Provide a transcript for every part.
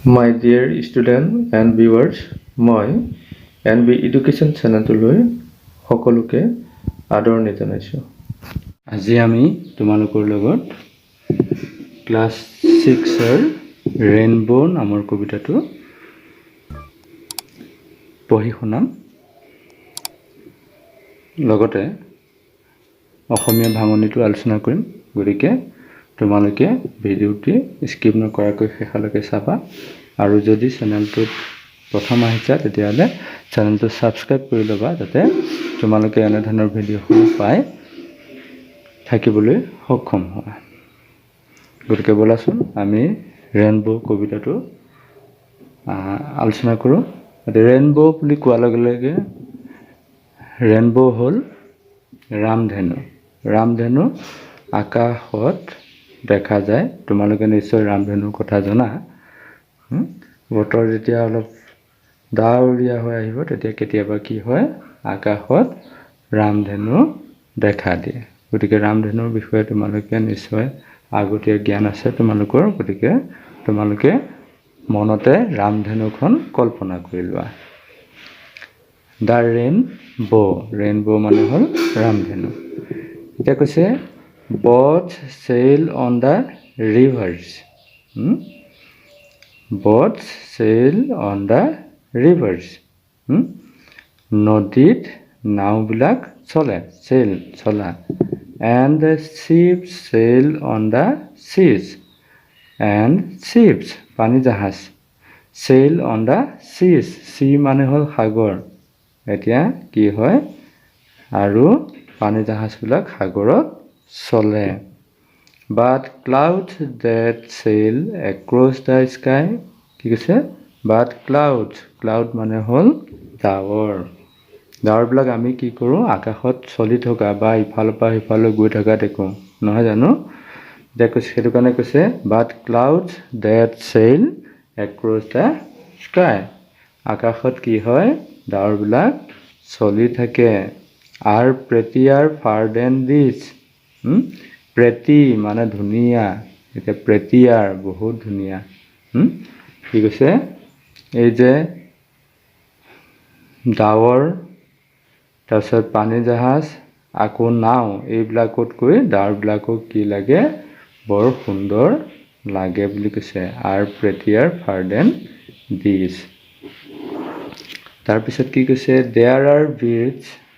My dear student and viewers, মই NB Education চেনেলটোলৈ সকলোকে আদৰণি জনাইছোঁ। আজি আমি তোমালোকৰ লগত ক্লাছ 6ৰ ৰেইনবো নামৰ কবিতাটো পঢ়ি শুনাম। লগতে অসমীয়া ভাঙনিটো আলোচনা কৰিম। গতিকে তোমালোকে ভিডিঅ'টি স্কিপ নকৰাকৈ শেষলৈকে চাবা। আৰু যদি চেনেলটোত প্ৰথম আহিছা তেতিয়াহ'লে চেনেলটো ছাবস্ক্ৰাইব কৰি ল'বা, যাতে তোমালোকে এনেধৰণৰ ভিডিঅ'সমূহ পাই থাকিবলৈ সক্ষম হোৱা। গতিকে ব'লাচোন আমি ৰেইনবো কবিতাটো আলোচনা কৰোঁ। ৰেইনবো বুলি কোৱাৰ লগে লগে ৰেইনবো হ'ল ৰামধেনু। ৰামধেনু আকাশত দেখা যায়। তোমালোকে নিশ্চয় ৰামধেনুৰ কথা জানা। বতৰ যেতিয়া অলপ ডাৱৰীয়া হৈ আহিব তেতিয়া কেতিয়াবা কি হয়, আকাশত ৰামধেনু দেখা দিয়ে। গতিকে ৰামধেনুৰ বিষয়ে তোমালোকে নিশ্চয় আগতীয়া জ্ঞান আছে তোমালোকৰ। গতিকে তোমালোকে মনতে ৰামধেনুখন কল্পনা কৰি লোৱা। দ্য ৰেইনবো, ৰেইনবো মানে হ'ল ৰামধেনু। এতিয়া কৈছে birds sail on the rivers. Birds sail on the rivers. নদীত নাওবিলাক চলে, sail চলা। And the ships sail on the seas. And ships পানী জাহাজ sail on the seas. sea মানে হ'ল সাগৰ। এতিয়া কি হয়, আৰু পানী জাহাজবিলাক সাগৰত চলে। But clouds that sail across the sky, কি কৈছে? But clouds, cloud মানে হ'ল ডাৱৰ। ডাৱৰবিলাক আমি কি কৰোঁ, আকাশত চলি থকা বা ইফালৰ পৰা সিফালৈ গৈ থকা দেখোঁ, নহয় জানো? এতিয়া কৈছে, সেইটো কাৰণে কৈছে But clouds that sail across the sky. আকাশত কি হয়, ডাৱৰবিলাক চলি থাকে। Are prettier far than this. Pretty মানে ধুনীয়া। এতিয়া প্ৰেটিয়াৰ বহুত ধুনীয়া। কি কৈছে, এই যে ডাৱৰ, তাৰপিছত পানী জাহাজ, আকৌ নাও, এইবিলাকতকৈ ডাৱৰবিলাকক কি লাগে, বৰ সুন্দৰ লাগে বুলি কৈছে। Are prettier far than this. তাৰপিছত কি কৈছে, There are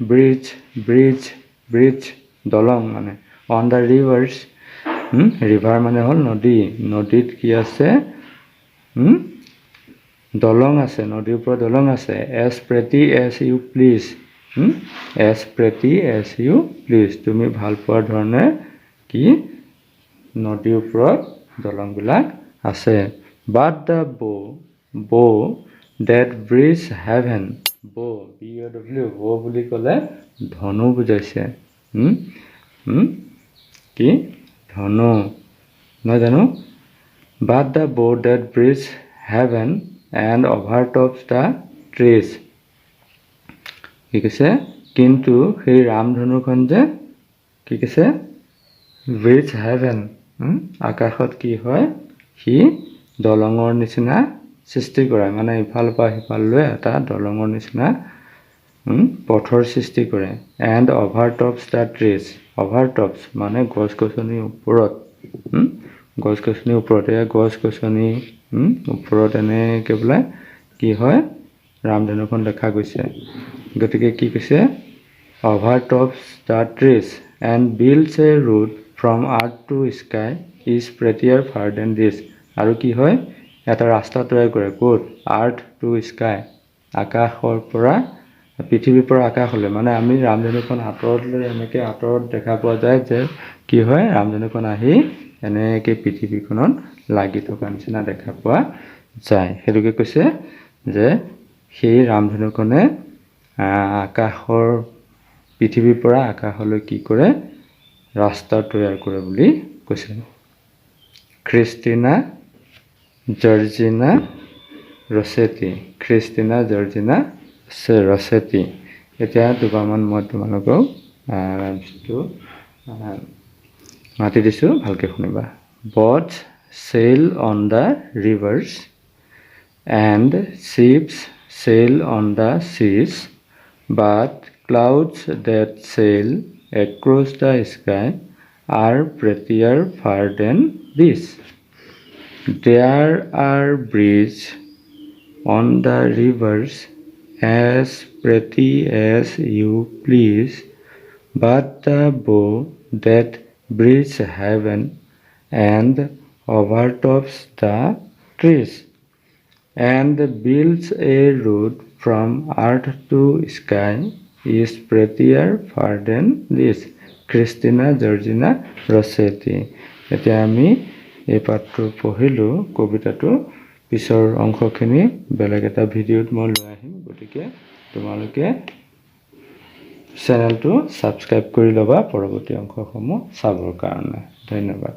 bridge, দলং মানে on the rivers. ৰিভাৰ মানে হ'ল নদী। নদীত কি আছে, দলং আছে, নদীৰ ওপৰত দলং আছে। As pretty as you please. As pretty as you please. তুমি ভাল পোৱাৰ ধৰণে কি নদীৰ ওপৰত দলংবিলাক আছে। But the bow that bridge heaven. bow, bow বুলি ক'লে ধনু বুজাইছে। কি ধনু, নহয় জানো? But the bow that bridge heaven and overtops the trees. কি কৈছে, কিন্তু সেই ৰামধনুখন যে কি কৈছে, ব্ৰিজ হেভেন, আকাশত কি হয়, সি দলঙৰ নিচিনা সৃষ্টি কৰে। মানে ইফালৰ পৰা সিফাললৈ এটা দলঙৰ নিচিনা পথৰ সৃষ্টি কৰে। এণ্ড অভাৰটপছ দ্য ট্ৰিজ, অভাৰটপছ মানে গছ গছনিৰ ওপৰত, গছ গছনিৰ ওপৰত, এয়া গছ গছনি ওপৰত এনেকৈ বোলে কি হয়, ৰামধেনুখন দেখা গৈছে। গতিকে কি কৈছে, overtops the trees and builds a road from earth to sky is prettier far than this. আৰু কি হয়, এটা ৰাস্তা তৈয়াৰ কৰে, ক'ত, আৰ্থ টু স্কাই, আকাশৰ পৰা পৃথিৱীৰ পৰা আকাশলৈ। মানে আমি ৰামধেনুখন আঁতৰত লৈ এনেকৈ আঁতৰত দেখা পোৱা যায় যে কি হয়, ৰামধেনুখন আহি এনেকৈ পৃথিৱীখনত লাগি থকা নিচিনা দেখা পোৱা যায়। সেইটোকে কৈছে যে সেই ৰামধেনুখনে আকাশৰ, পৃথিৱীৰ পৰা আকাশলৈ কি কৰে, ৰাস্তা তৈয়াৰ কৰে বুলি কৈছে। খ্ৰীষ্টিনা জৰ্জিনা ৰছেটি, খ্ৰীষ্টিনা জৰ্জিনা ৰছেটি। এতিয়া দুবাৰমান মই তোমালোকক মাতি দিছোঁ, ভালকৈ শুনিবা। Boats sail on the rivers. and ships sail on the seas, but clouds that sail across the sky are prettier far than this. There are bridges on the rivers as pretty as you please, but the bow that breathes heaven and overtops the trees and builds a road from earth to sky is prettier far than this. Christina Georgina Rossetti. এতিয়া আমি এই পাঠটো পঢ়িলোঁ কবিতাটো পিছৰ অংশখিনি বেলেগ এটা ভিডিঅ'ত মই লৈ আহিম গতিকে তোমালোকে চেনেলটো ছাবস্ক্ৰাইব কৰি ল'বা পৰৱৰ্তী অংশসমূহ চাবৰ কাৰণে ধন্যবাদ